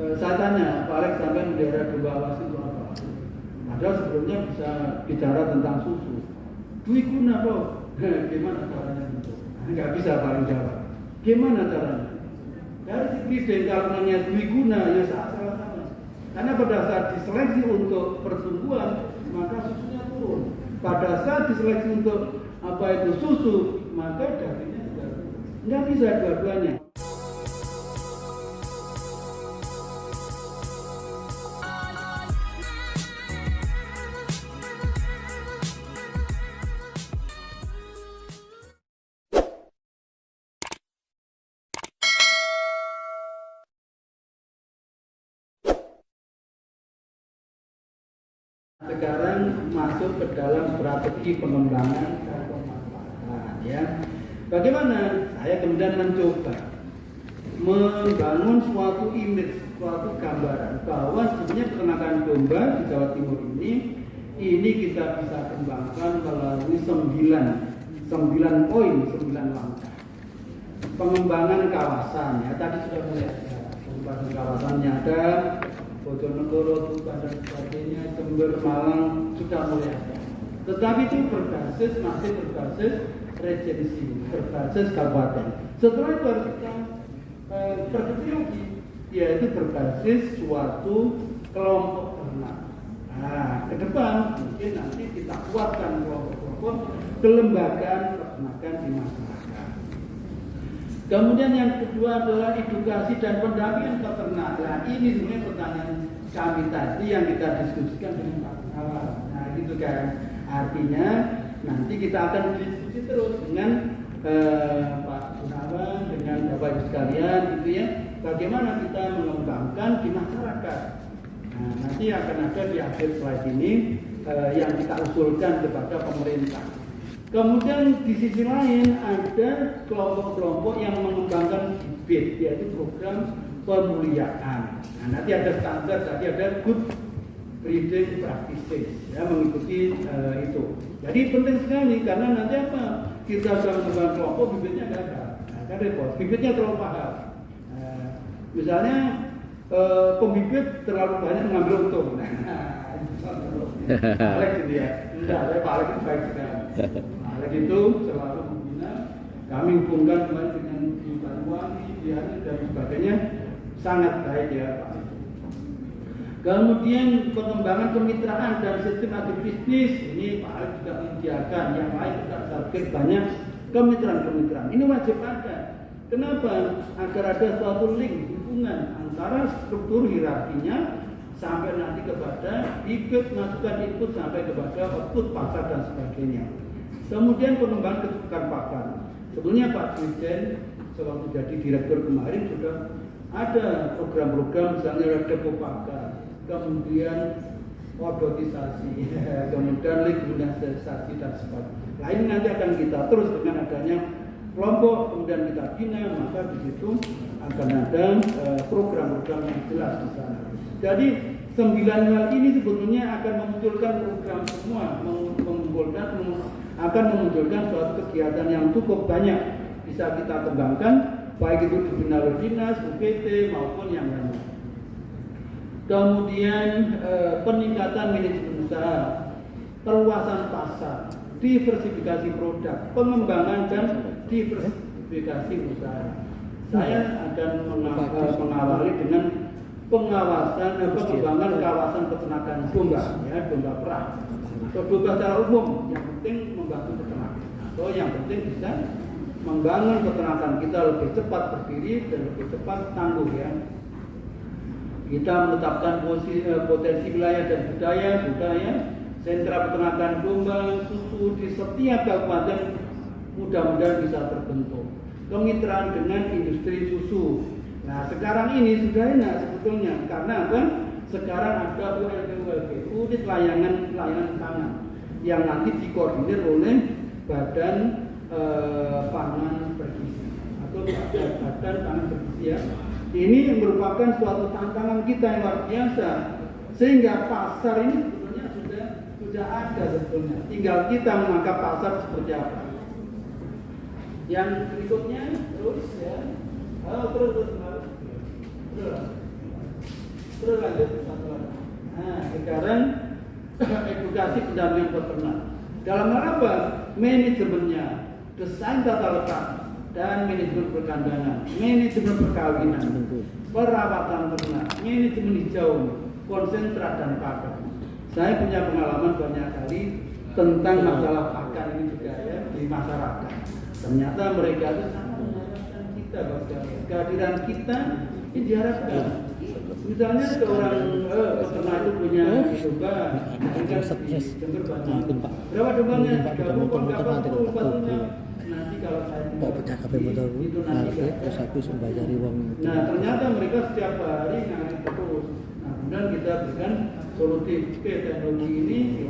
saya tanya, Pak Alex sampai melihara domba awas itu apa? Padahal sebelumnya bisa bicara tentang susu. Dwiguna kok, gimana caranya? Nggak bisa paling jawab. Gimana caranya? Dari si Kristen kalau namanya Dwiguna ya salah sama. Karena pada saat diseleksi untuk pertumbuhan maka susunya turun. Pada saat diseleksi untuk apa itu susu maka dagingnya juga turun. Nggak bisa dua-duanya. Sekarang masuk ke dalam strategi pengembangan dan pemanfaatan, ya. Bagaimana? Saya kemudian mencoba membangun suatu image, suatu gambaran bahwa sebenarnya peternakan domba di Jawa Timur ini kita bisa kembangkan melalui 9 poin, 9 langkah. Pengembangan kawasan, ya tadi sudah mulai ada. Pengembangan kawasannya ada. Bojonegoro, Tuban dan sebagainya, Jember, Malang sudah mulai ada. Tetapi itu masih berbasis regensi, berbasis kabupaten. Setelah itu harus kita perkecil lagi, yaitu berbasis suatu kelompok ternak. Nah, ke depan mungkin nanti kita kuatkan kelompok-kelompok kelembagaan peternakan di masyarakat. Kemudian yang kedua adalah edukasi dan pendampingan peternak. Nah ini sebenarnya pertanyaan kami tadi yang kita diskusikan dengan Pak Gunawan. Nah gitu kan. Artinya nanti kita akan diskusi terus dengan Pak Gunawan, dengan Bapak Ibu sekalian gitu ya. Bagaimana kita mengembangkan di masyarakat. Nah nanti akan ada di akhir slide ini yang kita usulkan kepada pemerintah. Kemudian di sisi lain ada kelompok-kelompok yang mengembangkan bibit, yaitu program pemuliaan. Nah, nanti ada standar, tadi ada good breeding practices, ya mengikuti itu. Jadi penting sekali karena nanti apa? Kita sudah mengembangkan kelompok bibitnya nggak ada, nah, kan repot. Bibitnya terlalu mahal. Misalnya pembibit terlalu banyak mengambil untung. Nah, itu contohnya. Alex gitu ya. Enggak, saya Pak Alex itu baik sekali. Alex itu selalu membina. Kami hubungkan kemarin dengan di Banyuwangi, di Aceh dan sebagainya, sangat baik ya Pak. Kemudian pengembangan kemitraan dan sistem agribisnis ini Pak Alex juga menyediakan. Yang lain juga target banyak kemitraan. Ini wajib ada. Kenapa? Agar ada suatu link hubungan antara struktur hierarkinya sampai nanti kepada bibit, masukan input sampai kepada output pasar dan sebagainya. Kemudian pengembangan kecukupan pakan. Sebelumnya Pak Dirjen sewaktu jadi direktur kemarin sudah ada program-program misalnya depo pakan, kemudian odotisasi, kemudian legitimisasi dan sebagainya. Nah ini nanti akan kita terus dengan adanya kelompok, kemudian kita bina, maka di situ akan ada program-program yang jelas di sana. Jadi 9 hal ini sebetulnya akan memunculkan program semua, akan memunculkan suatu kegiatan yang cukup banyak bisa kita kembangkan, baik itu dibina oleh dinas, UPT maupun yang lainnya. Kemudian peningkatan manajemen usaha, perluasan pasar, diversifikasi produk, pengembangan dan diversifikasi usaha. Saya akan mengawali dengan pengawasan pengembangan kawasan peternakan domba, ya domba perah atau domba secara umum. Yang penting membantu peternakan atau yang penting bisa membangun peternakan kita lebih cepat berdiri dan lebih cepat tangguh ya. Kita menetapkan potensi wilayah dan budaya, sentra peternakan domba susu di setiap kabupaten mudah-mudahan bisa terbentuk. Kemitraan dengan industri susu. Nah sekarang ini sudah enak sebetulnya karena apa? Sekarang ada ULP, unit layanan pangan yang nanti dikoordinir oleh Badan Pangan Bergizi atau Badan Pangan Bergizi ya. Ini merupakan suatu tantangan kita yang luar biasa sehingga pasar ini sebetulnya sudah ada sebetulnya. Tinggal kita menangkap pasar seperti apa. Yang berikutnya terus ya. Terus. Terus lanjut satu lagi. Nah, sekarang edukasi pendampingan peternak. Dalam hal apa? Manajemennya, desain tata letak, dan manajemen perkandangan, manajemen perkawinan, perawatan ternak, manajemen hijau, konsentrat dan pakan. Saya punya pengalaman banyak kali tentang masalah pakan ini juga ya di masyarakat. Ternyata mereka itu sangat mengharapkan kita, kehadiran kita ini diharapkan. Misalnya seorang peternak itu punya domba, dengar banyak. Berapa dombanya? 30 batunya. Nanti kalau saya itu nanti terus aku sembayari wong. Nah ternyata mereka setiap hari ngarit terus. Nah kemudian kita berikan solusi teknologi ini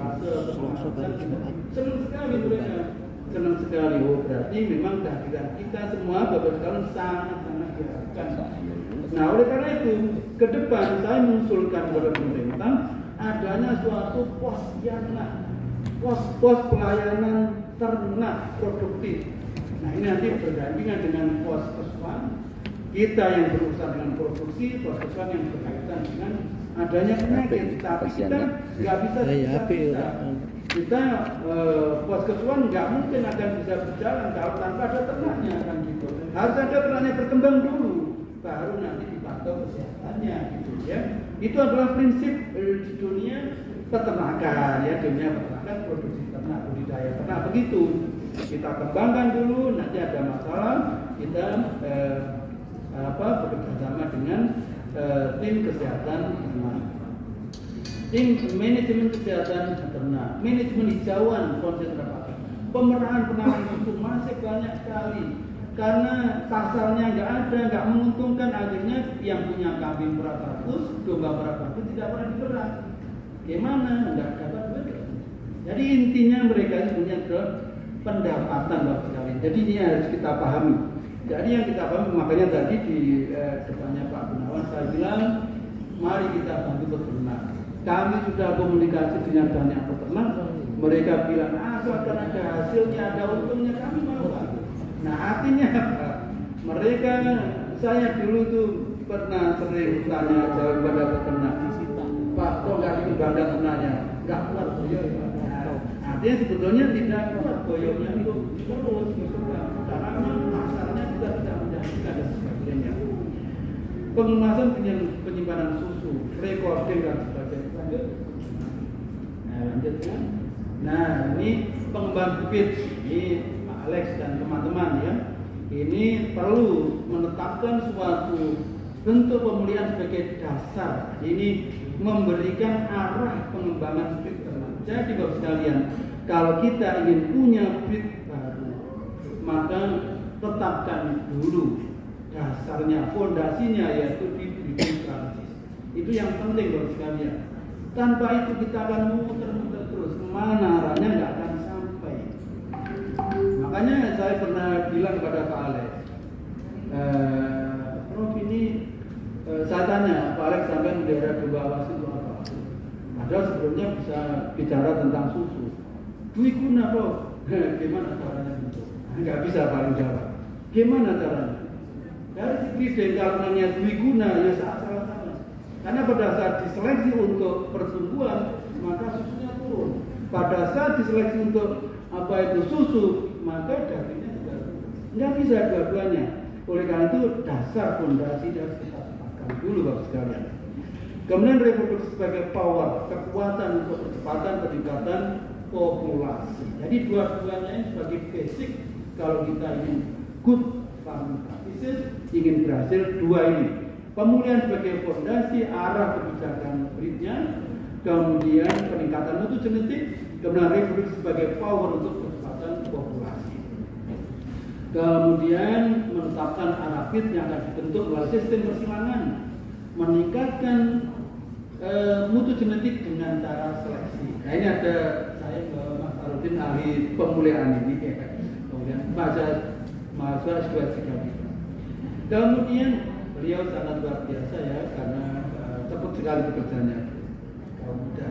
senang sekali mereka, senang sekali. Oh berarti memang kehadiran kita semua bapak sekalian sangat diharapkan. Nah oleh karena itu ke depan saya mengusulkan kepada pemerintah adanya suatu pos pelayanan ternak produktif. Nah ini nanti berdampingan dengan pos kesuan kita yang berurusan dengan produksi, pos kesuan yang berkaitan dengan adanya penyakit. Tapi kita nggak bisa kita pos kesuan nggak mungkin akan bisa berjalan kalau tanpa ada ternaknya kan gitu. Harus ada ternaknya berkembang dulu, baru nanti dipantau kesehatannya gitu ya. Itu adalah prinsip di dunia peternakan ya, dunia peternakan produksi ternak, budidaya ternak begitu. Kita kembangkan dulu, nanti ada masalah kita bekerja sama dengan tim kesehatan ternak, tim manajemen kesehatan ternak, manajemen hijauan, konsentrat, pemerahan penanganan susu masih banyak sekali. Karena pasarnya nggak menguntungkan, akhirnya yang punya kambing peratus, domba peratus tidak pernah diperah. Gimana? Nggak dapat duit. Jadi intinya mereka itu punya pendapatan Bapak sekalian. Jadi ini harus kita pahami. Jadi yang kita pahami, makanya tadi di depannya Pak Gunawan saya bilang, mari kita bantu peternak. Kami sudah komunikasi dengan banyak peternak. Mereka bilang asalkan ada hasilnya, ada untungnya, kami mau bantu. Nah artinya apa? Mereka, saya dulu tuh pernah sering tanya jawab pada peternak, Pak kok nggak dikembangkan ternaknya? Nggak kuat boyok. Artinya sebetulnya tidak kuat boyoknya untuk terus karena pasarnya juga tidak menjanjikan dan sebagainya. Pengemasan penyimpanan susu, recording dan sebagainya. Lanjutkan. Nah ini pengembangan bibit ini Pak Alex dan teman-teman ya. Ini perlu menetapkan suatu bentuk pemulihan sebagai dasar. Ini memberikan arah pengembangan bibit ternak. Jadi Bapak sekalian, kalau kita ingin punya bibit baru, maka tetapkan dulu dasarnya, fondasinya yaitu di breeding Prancis. Itu yang penting Bapak sekalian. Tanpa itu kita akan muter-muter terus, kemana arahnya nggak akan sampai. Makanya saya pernah bilang kepada Pak Alex, Prof ini saya tanya Pak Alex sampai di daerah Dua Awas itu apa? Padahal sebelumnya bisa bicara tentang susu. Dwi guna Prof, gimana caranya bentuk? Nggak bisa paling jawab. Gimana caranya? Dari segi kalau dwi guna ya salah. Karena pada saat diseleksi untuk pertumbuhan maka susunya turun. Pada saat diseleksi untuk susu maka dagingnya juga turun. Nggak bisa dua-duanya. Oleh karena itu dasar fondasi harus kita tetapkan dulu Bapak sekalian. Kemudian reproduksi sebagai power, kekuatan untuk percepatan peningkatan populasi. Jadi dua-duanya ini sebagai basic kalau kita ingin good farming practices, ingin berhasil dua ini. Pemulihan sebagai fondasi, arah kebijakan breednya, kemudian peningkatan mutu genetik, kemudian reproduksi sebagai power untuk percepatan populasi. Kemudian menetapkan arah breed yang akan dibentuk melalui sistem persilangan, meningkatkan mutu genetik dengan cara seleksi. Nah ini ada saya ke Mas Arudin ahli pemulihan ini ya. Kemudian mahasiswa S2 kita. Kemudian beliau sangat luar biasa ya karena cepat sekali bekerjanya. Kaum muda.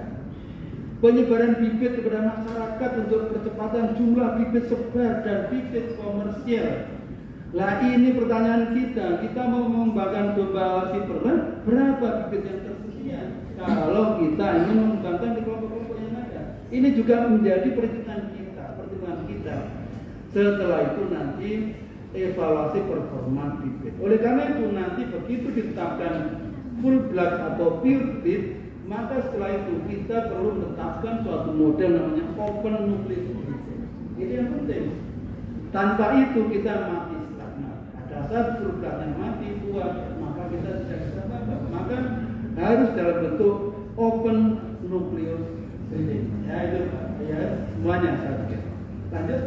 Penyebaran bibit kepada masyarakat untuk percepatan jumlah bibit sebar dan bibit komersial. Lah ini pertanyaan kita mau mengembangkan domba Cybernet, berapa bibit yang tersedia? Kalau kita ingin mengembangkan di kelompok-kelompok yang ada, ini juga menjadi pertimbangan kita. Setelah itu nanti evaluasi performa bibit. Oleh karena itu nanti begitu ditetapkan full blood atau pure bit, maka setelah itu kita perlu menetapkan suatu model namanya open nucleus bit. Ini yang penting. Tanpa itu kita mati. Saat surga yang mati buat, maka kita tidak bisa babak. Maka harus dalam bentuk open nucleus breeding. Ya itu ya semuanya saya kira. Lanjut.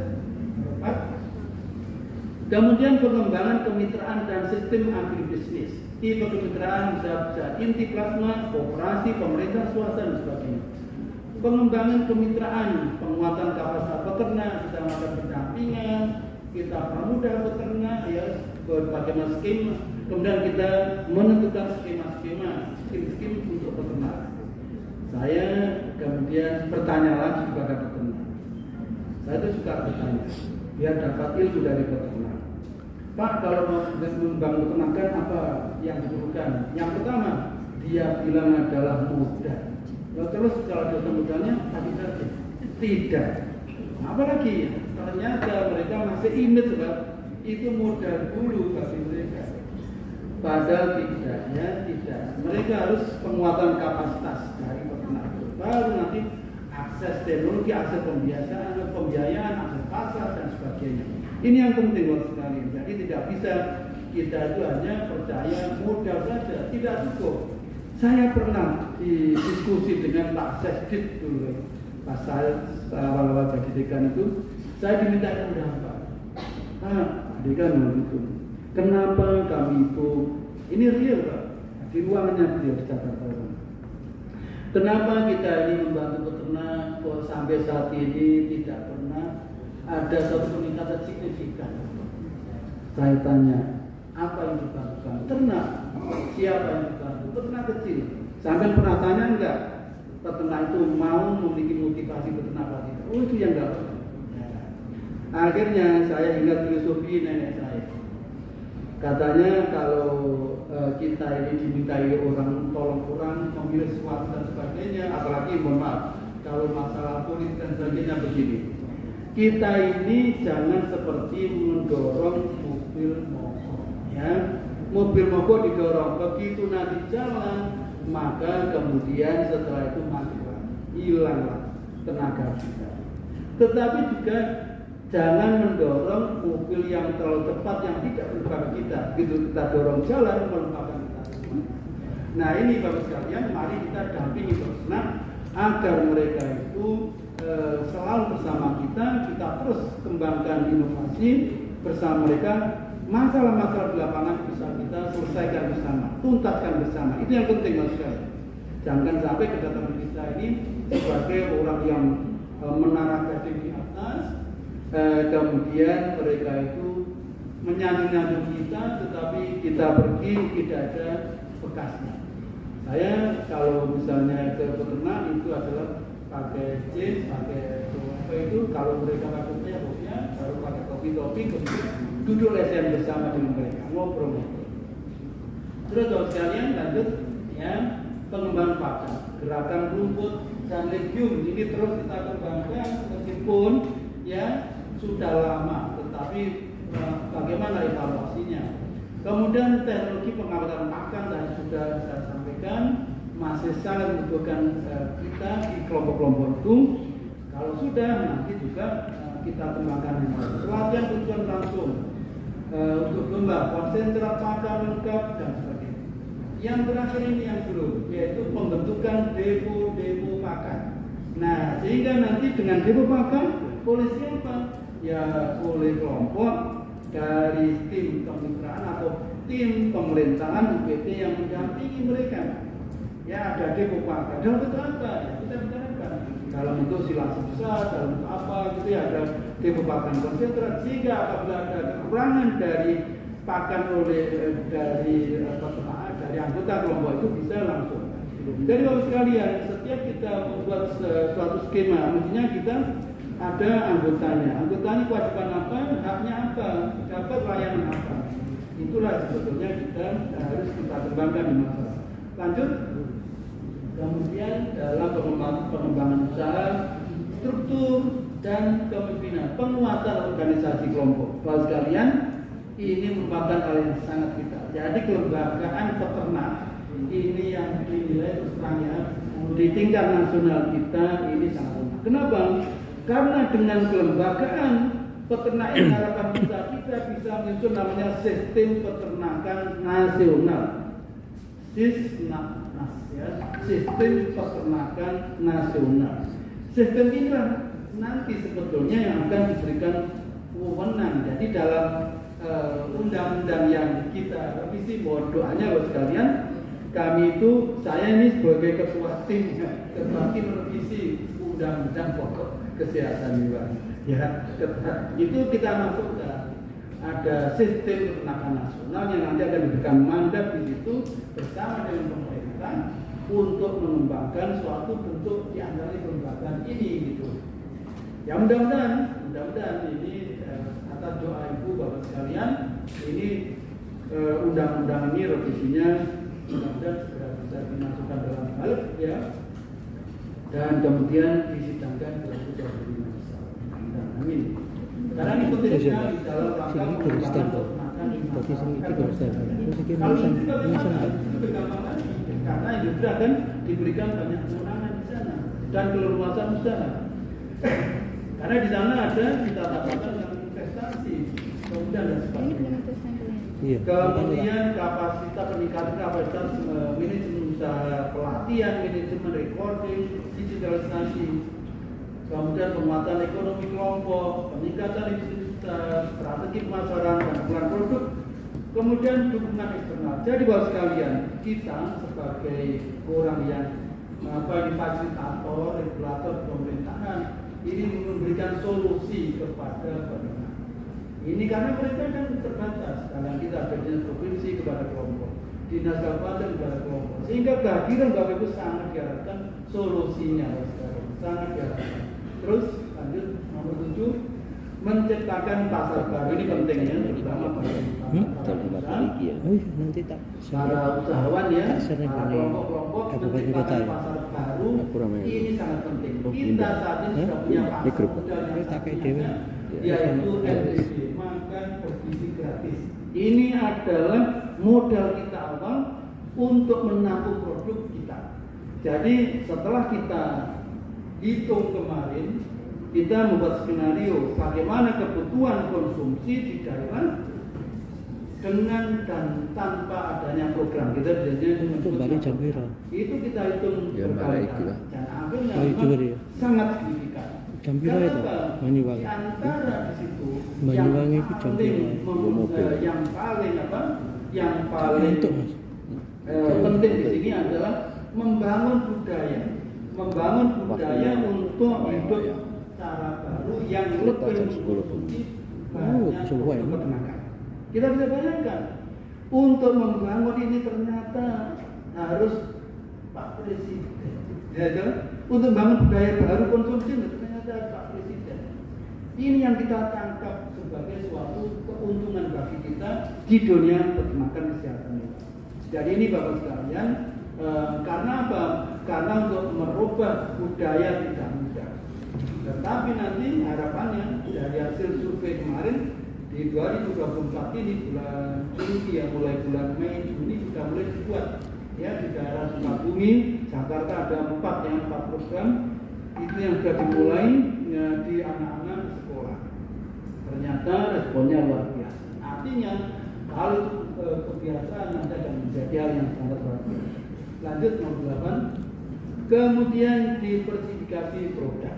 4. Kemudian pengembangan kemitraan dan sistem agribisnis. Tipe kemitraan bisa inti plasma, koperasi, pemerintah swasta dan sebagainya. Pengembangan kemitraan, penguatan kapasitas peternak, kita melakukan pendampingan, kita permudah peternak, ya bagaimana skema, kemudian kita menentukan skema untuk peternak. Saya kemudian bertanya lagi kepada peternak. Saya itu suka bertanya, biar dapat ilmu dari peternak. Pak, kalau mau membangun peternakan apa yang diperlukan? Yang pertama, dia bilang adalah modal. Lalu terus kalau ada modalnya, tadi saja tidak. Apalagi ternyata mereka masih ingat sebab itu modal dulu bagi mereka. Padahal tidak. Mereka harus penguatan kapasitas dari peternak. Baru nanti akses teknologi, akses pembiayaan, akses pasar dan sebagainya. Ini yang penting buat sekali. Jadi tidak bisa kita itu hanya percaya modal saja, tidak cukup. Saya pernah diskusi dengan Pak Sesdit dulu, pas saya awal-awal jadi dekan itu, saya diminta pendapat. Dekan itu, kenapa kami itu, ini real Pak, di ruangannya beliau di Jakarta. Kenapa kita ini membantu peternak kok sampai saat ini tidak pernah ada satu peningkatan signifikan? Saya tanya, apa yang dibantukan? Ternak. Siapa yang dibantu? Peternak kecil. Sampai pernah tanya enggak? Peternak itu mau memiliki motivasi peternak apa tidak? Oh itu yang enggak pernah. Akhirnya saya ingat filosofi nenek saya. Katanya kalau kita ini dimintai orang tolong orang memilih sesuatu dan sebagainya, apalagi mohon maaf kalau masalah politik dan sebagainya begini. Kita ini jangan seperti mendorong mobil mogok, ya. Mobil mogok didorong, begitu nanti jalan, maka kemudian setelah itu mati, hilanglah tenaga kita. Tetapi juga jangan mendorong mobil yang terlalu cepat yang tidak melupakan kita. Begitu kita dorong jalan, melupakan kita semua. Nah ini Bapak sekalian, mari kita dampingi peternak agar mereka itu selalu bersama kita terus kembangkan inovasi bersama mereka. Masalah-masalah di lapangan bisa kita selesaikan bersama, tuntaskan bersama. Itu yang penting Mas sekalian. Jangan sampai kedatangan kita ini sebagai orang yang menara gading di atas, kemudian mereka itu menyanjung-nyanjung kita, tetapi kita pergi tidak ada bekasnya. Saya kalau misalnya ke peternak itu adalah pakai jeans, pakai apa itu, kalau mereka pakai bosnya baru pakai topi-topi, kemudian duduk lesen bersama dengan mereka, ngobrol. Terus kalau sekalian lanjut ya, pengembangan pakan, gerakan rumput dan legium ini terus kita kembangkan meskipun ya sudah lama, tetapi bagaimana evaluasinya. Kemudian teknologi pengawatan pakan tadi sudah saya sampaikan masih sangat membutuhkan kita di kelompok-kelompok itu. Kalau sudah nanti juga kita kembangkan pelatihan tujuan langsung untuk domba, konsentrat pakan lengkap dan sebagainya. Yang terakhir ini yang belum, yaitu pembentukan depo pakan. Nah, sehingga nanti dengan depo pakan oleh siapa? Ya oleh kelompok dari tim kemitraan atau tim pemerintahan UPT yang mendampingi mereka. Ya ada depo pakan. Dalam bentuk apa? Ya, kita bicarakan. Dalam bentuk silasi besar, dalam bentuk apa gitu ya, ada depo pakan konsentrat. Sehingga apabila ada kekurangan dari pakan oleh dari anggota kelompok itu bisa langsung. Jadi Bapak sekalian, setiap kita membuat suatu skema, mestinya kita ada anggotanya. Anggotanya kewajiban apa, haknya apa, dapat layanan apa. Itulah sebetulnya harus kita kembangkan di masyarakat. Lanjut. Kemudian dalam pengembangan usaha, struktur dan kepemimpinan, penguatan organisasi kelompok. Bapak sekalian, ini merupakan hal yang sangat vital. Jadi kelembagaan peternak ini yang dinilai terus terang ya, di tingkat nasional kita ini sangat lemah. Kenapa? Karena dengan kelembagaan peternak ini harapan kita bisa menyusun namanya sistem peternakan nasional. Sistem peternakan nasional. Sistem inilah nanti sebetulnya yang akan diberikan wewenang. Jadi dalam undang-undang yang kita revisi, mohon doanya buat sekalian, kami itu, saya ini sebagai ketua tim revisi undang-undang pokok kesehatan jiwa. Ya, itu kita masukkan ada sistem peternakan nasional yang nanti akan diberikan mandat di situ bersama dengan pemerintah untuk mengembangkan suatu bentuk di antara kelembagaan ini gitu. Ya mudah-mudahan ini atas doa ibu bapak sekalian, ini undang-undang ini revisinya mudah-mudahan segera bisa dimasukkan dalam balik ya, dan kemudian disidangkan ke amin. Karena ini penting sekali dalam rangka pengembangan peternakan di masyarakat. Kalau itu kegampangan, karena industri akan diberikan banyak kewenangan di sana dan keleluasan usaha. Karena di sana ada kita katakan yang investasi, kemudian dan sebagainya. Kemudian kapasitas peningkatan kapasitas manajemen usaha, pelatihan, manajemen recording, digitalisasi, kemudian penguatan ekonomi kelompok, peningkatan integritas, strategi pemasaran dan pengumpulan produk, kemudian dukungan eksternal. Jadi buat sekalian, kita sebagai orang yang fasilitator, regulator pemerintahan, ini memberikan solusi kepada pemerintah. Ini karena mereka kan terbatas. Karena kita ada dinas provinsi kepada kelompok, dinas kabupaten kepada kelompok, sehingga kehadiran Bapak Ibu sangat diharapkan solusinya, sangat diharapkan. Terus lanjut nomor 7, menciptakan pasar baru. Ini pentingnya terutama bagi para usahawan ya, para kelompok-kelompok menciptakan pasar baru. Ini sangat penting. Kita saat ini sudah punya pasar modal yang satunya, yaitu NBP, makan bergizi gratis. Ini adalah modal kita awal untuk menampung produk kita. Jadi setelah kita hitung kemarin, kita membuat skenario bagaimana kebutuhan konsumsi di daerah dengan dan tanpa adanya program. Kita biasanya itu kita hitung berkali-kali dan akhirnya sangat signifikan. Gambira itu Banyuwangi. Di antara di situ Banyuwangi itu yang paling penting di sini adalah membangun budaya untuk hidup cara baru yang lebih produktif banyak peternakan. Kita bisa bayangkan untuk membangun ini ternyata harus Pak Presiden, ya kan? Untuk membangun budaya baru konsumsi ternyata Pak Presiden. Ini yang kita tangkap sebagai suatu keuntungan bagi kita di dunia peternakan kesehatan. Jadi ini Bapak sekalian, karena apa? Karena untuk merubah budaya tidak mudah. Tetapi nanti harapannya dari hasil survei kemarin di 2024 ini bulan Juni ya, mulai bulan Mei Juni sudah mulai dibuat ya di daerah Sukabumi, Jakarta ada 4 program itu yang sudah dimulai ya, di anak-anak sekolah. Ternyata responnya luar biasa. Artinya kalau kebiasaan nanti akan menjadi hal yang sangat luar biasa. Lanjut nomor 8. Kemudian diversifikasi produk.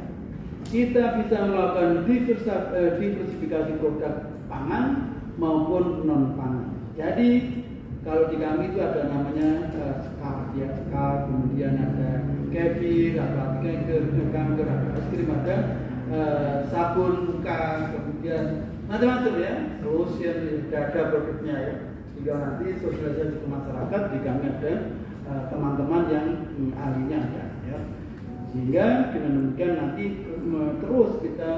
Kita bisa melakukan diversifikasi produk pangan maupun non pangan. Jadi kalau di kami itu ada namanya skar, kemudian ada kefir, ada kanker, ada es krim, ada sabun muka, kemudian macam-macam ya. Terus yang ada produknya ya. Jika nanti sosialisasi ke masyarakat, di kami ada teman-teman yang ahlinya ada ya. Sehingga sehingga dengan demikian nanti terus kita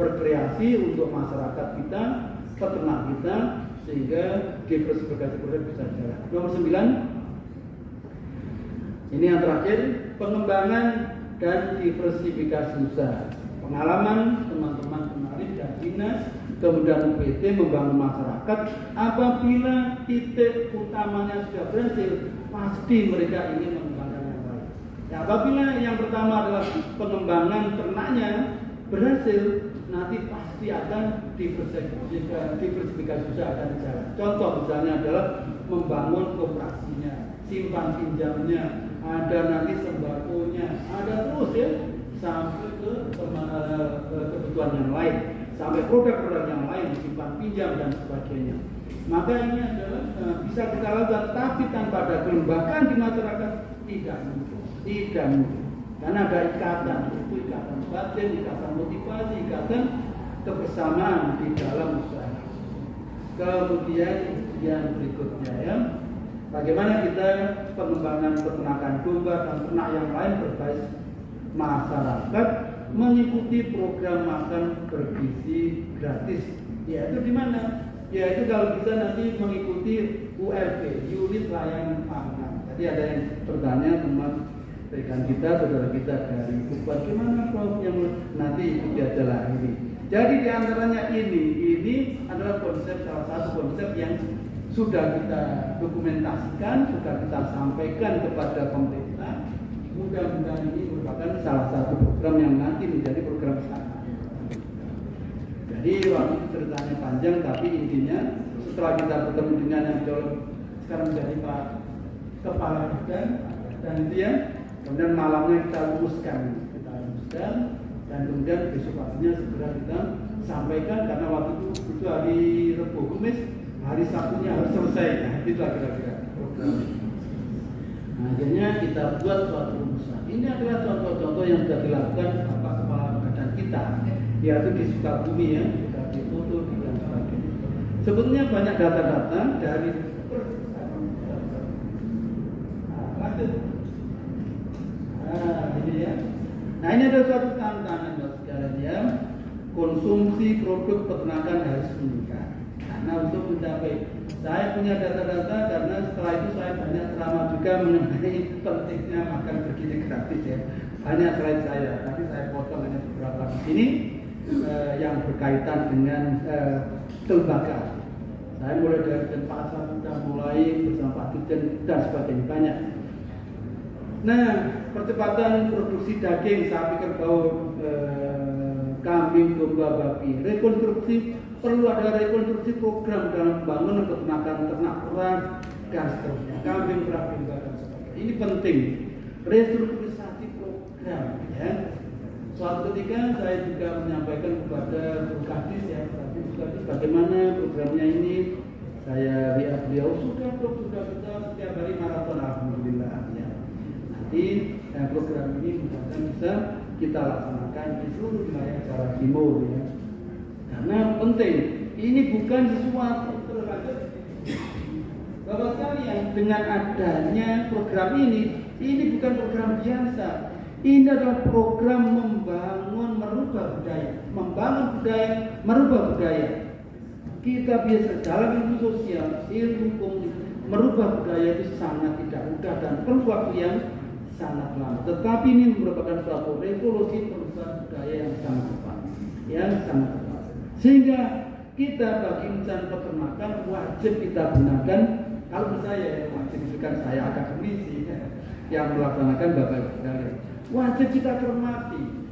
berkreasi untuk masyarakat kita, peternak kita, sehingga diversifikasi produk bisa jalan. Nomor 9, ini yang terakhir, pengembangan dan diversifikasi usaha. Pengalaman teman-teman kemarin dan dinas, kemudian UPT membangun masyarakat, apabila titik utamanya sudah berhasil, pasti mereka ingin mengembangkan yang lain. Ya, apabila yang pertama adalah pengembangan ternaknya berhasil, nanti pasti akan diversifikasi usaha akan jalan. Contoh misalnya adalah membangun koperasinya, simpan pinjamnya, ada nanti sembakonya, ada terus ya sampai ke kebutuhan yang lain, sampai produk-produk yang lain, simpan pinjam dan sebagainya. Maka ini adalah bisa kita lakukan, tapi tanpa ada kelembagaan di masyarakat tidak mungkin, karena ada ikatan, itu ikatan batin, ikatan motivasi, ikatan kebersamaan di dalam usaha. Kemudian yang berikutnya ya, bagaimana kita pengembangan peternakan domba dan ternak yang lain berbasis masyarakat mengikuti program makan bergizi gratis. Yaitu di mana? Yaitu kalau kita nanti mengikuti ULP, unit layanan pangan. Tadi ada yang bertanya teman rekan kita, saudara kita dari bagaimana Prof yang nanti ikuti adalah ini. Jadi di antaranya ini adalah konsep, salah satu konsep yang sudah kita dokumentasikan, sudah kita sampaikan kepada pemerintah. Mudah-mudahan ini merupakan salah satu program yang nanti menjadi program besar. Jadi waktu itu ceritanya panjang, tapi intinya setelah kita bertemu dengan yang jauh sekarang menjadi Pak Kepala Badan dan dia, kemudian malamnya kita luruskan, dan kemudian besok paginya segera kita sampaikan, karena waktu itu hari Rabu Kamis, hari Sabtunya harus selesai. Nah, itulah kira-kira program. Nah, akhirnya kita buat suatu rumusan. Ini adalah contoh-contoh yang sudah dilakukan Bapak Kepala Badan kita, yaitu di Sukabumi ya, sudah difoto dan sebagainya. Sebetulnya banyak data-data dari ini ya. Nah, ini ada suatu tantangan buat sekalian ya. Konsumsi produk peternakan harus meningkat. Karena untuk mencapai, saya punya data-data karena setelah itu saya banyak ceramah juga mengenai pentingnya makan bergizi gratis ya. Banyak slide saya, tapi saya potong hanya beberapa di sini yang berkaitan dengan lembaga. Saya mulai dari Denpasar, sudah mulai bersama Pak Dirjen dan sebagainya, banyak. Nah, percepatan produksi daging sapi, kerbau, kambing, domba, babi, rekonstruksi, perlu ada rekonstruksi program dalam pembangunan peternakan ternak perah dan seterusnya, kambing, perah, domba dan sebagainya. Ini penting, restrukturisasi program ya. Suatu ketika saya juga menyampaikan kepada Bu Kadis ya, bagaimana programnya ini. Saya lihat beliau sudah kita setiap hari maraton, alhamdulillah ya. Nanti program ini mudah-mudahan bisa kita laksanakan di seluruh wilayah Jawa Timur ya. Karena penting, ini bukan sesuatu terhadap Bapak sekalian, dengan adanya program ini bukan program biasa. Ini adalah program merubah budaya, membangun budaya, merubah budaya. Kita biasa dalam ilmu sosial, ilmu komunikasi, merubah budaya itu sangat tidak mudah dan perlu waktu yang sangat lama. Tetapi ini merupakan suatu revolusi perubahan budaya yang sangat cepat, Sehingga kita bagi insan peternakan wajib kita gunakan. Kalau saya wajib bukan saya akademisi yang melaksanakan Bapak Ibu sekalian. Wajib kita cermati,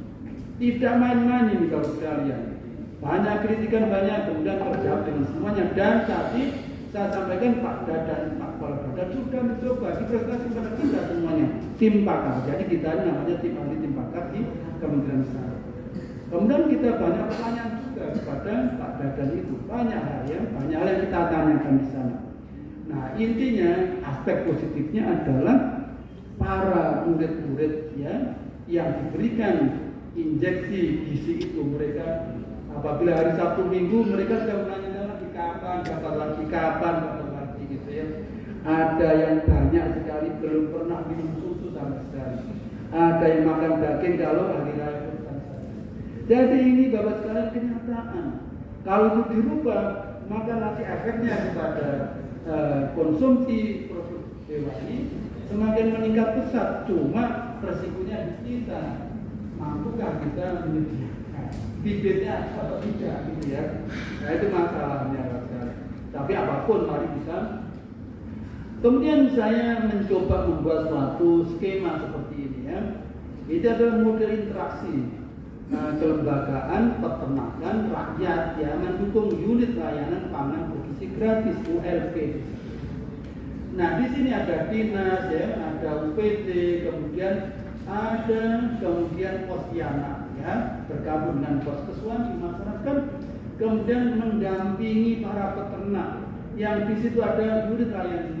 tidak main-main ini kalau sekalian. Banyak kritikan, banyak, kemudian terjawab dengan semuanya. Dan tadi saya sampaikan Pak Dadan, Pak Kepala Badan sudah mencoba dipresentasi kepada kita semuanya. Tim pakar, jadi kita ini namanya tim pakar di Kementerian Besar. Kemudian kita banyak pertanyaan juga kepada Pak Dadan itu. Banyak hal yang kita tanyakan di sana. Nah, intinya aspek positifnya adalah para murid-murid ya yang diberikan injeksi gizi itu, mereka apabila hari Sabtu Minggu mereka sudah menanyakan lagi kapan dapat lagi gitu ya. Ada yang banyak sekali belum pernah minum susu sama sekali. ada yang makan daging kalau hari raya Kurban saja. Jadi ini Bapak sekalian kenyataan. Kalau itu dirubah, maka nanti efeknya kepada konsumsi produk hewani semakin meningkat pesat. Cuma resikonya di kita, mampukah kita menyediakan bibitnya atau tidak gitu ya. Nah itu masalahnya Bapak sekalian. Tapi apapun mari kita. Kemudian saya mencoba membuat suatu skema seperti ini ya. Itu adalah model interaksi kelembagaan peternakan rakyat yang mendukung unit layanan pangan bergizi gratis (ULP). Nah di sini ada dinas ya, ada UPT, kemudian posyandu ya, bergabung dengan Poskeswan di masyarakat, kemudian mendampingi para peternak yang di situ ada unit layanan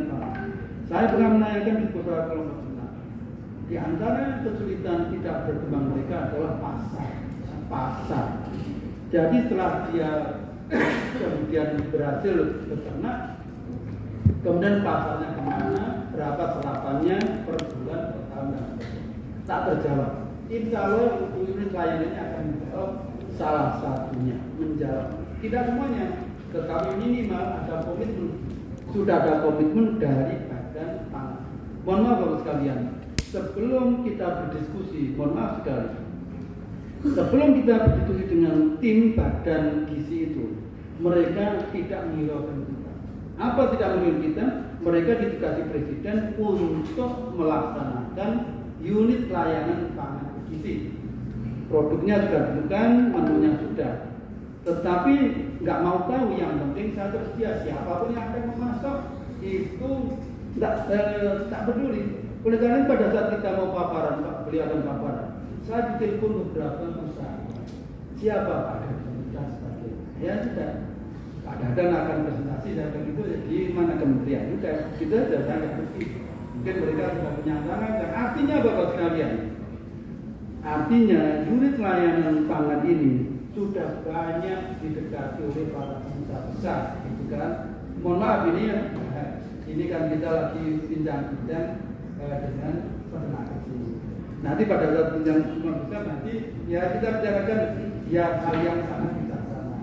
pangan. Saya pernah menanyakan di beberapa kelompok ternak. Di antara kesulitan tidak berkembang mereka adalah pasar. Jadi setelah dia kemudian berhasil beternak, kemudian pasarnya kemana, berapa serapannya per bulan, per tahun, dan sebagainya. Tak terjawab. Insya Allah unit layanannya akan menjawab salah satunya. Tidak semuanya, tetapi minimal ada komitmen. Sudah ada komitmen dari Badan Pangan. Mohon maaf Bapak sekalian, sebelum kita berdiskusi, mohon maaf sekali, sebelum kita berdiskusi dengan tim Badan Gizi itu, mereka tidak menghiraukan kita. Apa tidak menghiraukan kita? Mereka ditugasi Presiden untuk melaksanakan unit layanan pangan gizi. Produknya sudah ditentukan, menunya sudah. Tetapi nggak mau tahu, yang penting saya tersedia, siapapun yang akan memasak itu tak peduli. Oleh karena pada saat kita mau paparan, beliau akan paparan, saya ditelepon beberapa usaha. Siapa Pak Dadan dan sebagainya. Ya sudah, Pak Dadan akan presentasi dan begitu di mana kementerian itu kita sudah sangat bukti. Mungkin mereka sudah punya anggaran. Dan artinya Bapak sekalian, artinya unit layanan pangan ini sudah banyak didekati oleh para pengusaha besar, gitu kan? Mohon maaf ini ya, ini kan kita lagi bincang-bincang dengan peternak kecil. Nanti pada saat bincang besar nanti ya kita bicarakan ya hal yang sangat bijaksana,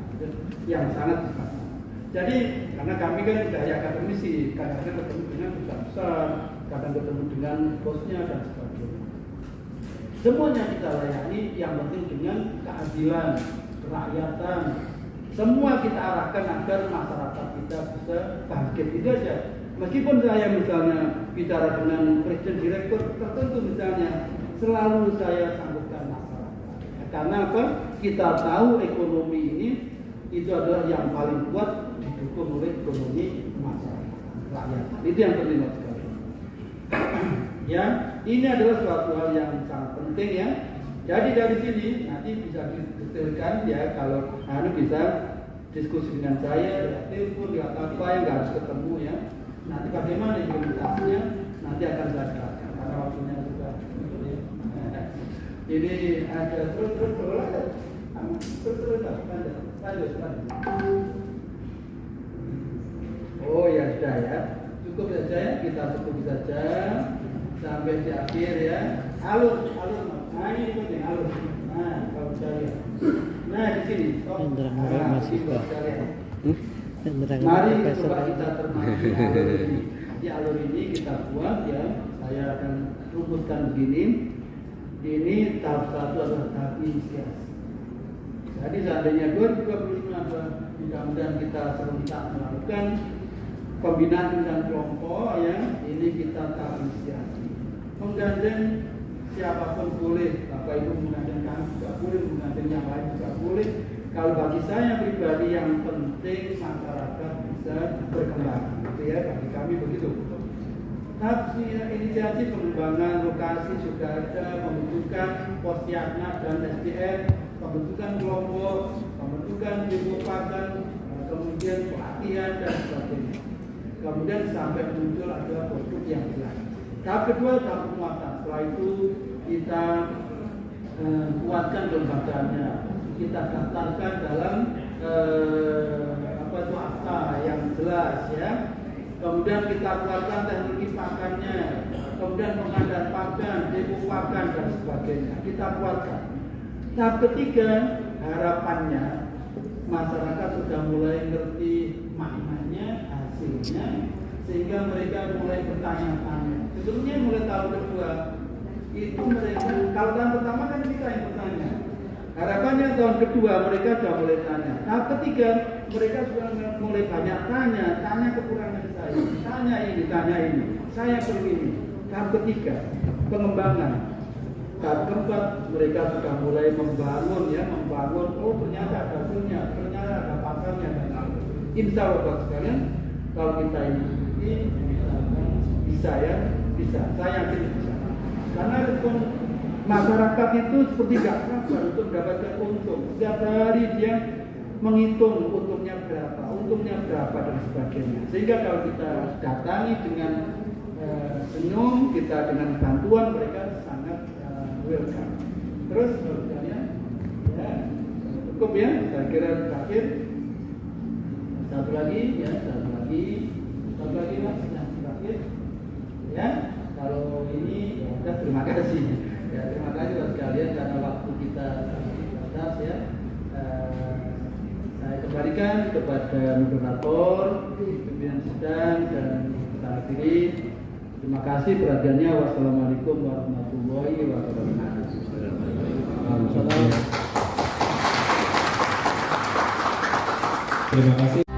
yang sangat bijaksana. Jadi karena kami kan dari akademisi, kadang-kadang ketemu dengan perusahaan besar, kadang ketemu dengan bosnya dan sebagainya. Semuanya kita layani, yang penting dengan keadilan, kerakyatan. Semua kita arahkan agar masyarakat kita bisa bangkit, itu aja. Meskipun saya misalnya bicara dengan presiden direktur tertentu misalnya, selalu saya sambutkan masyarakat. Karena apa? Kita tahu ekonomi ini itu adalah yang paling kuat didukung oleh ekonomi masyarakat, rakyat. Itu yang penting sekali. Ya, ini adalah suatu hal yang sangat penting ya. Jadi dari sini nanti bisa didetailkan ya, kalau bisa diskusi dengan saya, ya, telepon, ya, apa yang nggak harus ketemu ya. Nanti bagaimana implementasinya nanti akan saya jelaskan karena waktunya juga. Ini ada terus lanjut. Oh ya sudah ya, cukup saja ya, kita cukup saja sampai di akhir ya. Alur. Nah ini penting alur. Nah kalau saya, nah di sini. Mari coba kita termati alur ini. Di alur ini kita buat ya. Saya akan rumuskan begini. Ini tahap 1 adalah tahap inisiasi. Jadi seandainya 2025 mudah-mudahan kita serentak melakukan pembinaan dan kelompok ya, ini kita tahap inisiasi. Menggandeng siapapun boleh, Bapak Ibu menggandeng kami juga boleh, menggandeng yang lain juga boleh. Kalau bagi saya pribadi yang penting masyarakat bisa berkembang, gitu ya, bagi kami begitu. Tahap inisiasi pengembangan lokasi sudah ada, pembentukan posyandu dan SDM, pembentukan kelompok, pembentukan ibu pakan, kemudian pelatihan dan sebagainya. Kemudian sampai muncul ada produk yang jelas. Tahap kedua tahap penguatan. Setelah itu kita kuatkan lembaganya, kita daftarkan dalam akta yang jelas ya. Kemudian kita kuatkan teknologi pakannya, kemudian pengadaan pakan, dilupakan dan sebagainya, kita kuatkan. Tahap ketiga, harapannya masyarakat sudah mulai ngerti maknanya, hasilnya, sehingga mereka mulai bertanya-tanya. Sebetulnya mulai tahun kedua itu mereka, kalau tahun pertama kan kita yang bertanya. Harapannya tahun kedua mereka sudah mulai tanya. Tahap ketiga mereka sudah mulai banyak tanya kekurangan saya, tanya ini, saya perlu ini. Tahap ketiga pengembangan. Tahap keempat mereka sudah mulai membangun. Oh ternyata ada hasilnya, ternyata ada pakarnya dan lain. Insya Allah Bapak sekalian, kalau kita ini bisa. Saya yakin bisa. Karena respon masyarakat itu seperti gak sabar untuk mendapatkan untung. Setiap hari dia menghitung untungnya berapa dan sebagainya. Sehingga kalau kita datangi dengan senyum, kita dengan bantuan, mereka sangat welcome. Terus sekalian, ya cukup ya. Saya kira terakhir satu lagi mas, yang terakhir ya. Kalau ini ya udah, terima kasih. Ya, terima kasih buat sekalian karena waktu kita terbatas ya. Saya kembalikan kepada moderator, pimpinan sidang dan kita akhiri. Terima kasih perhatiannya. Wassalamualaikum warahmatullahi wabarakatuh. Terima kasih.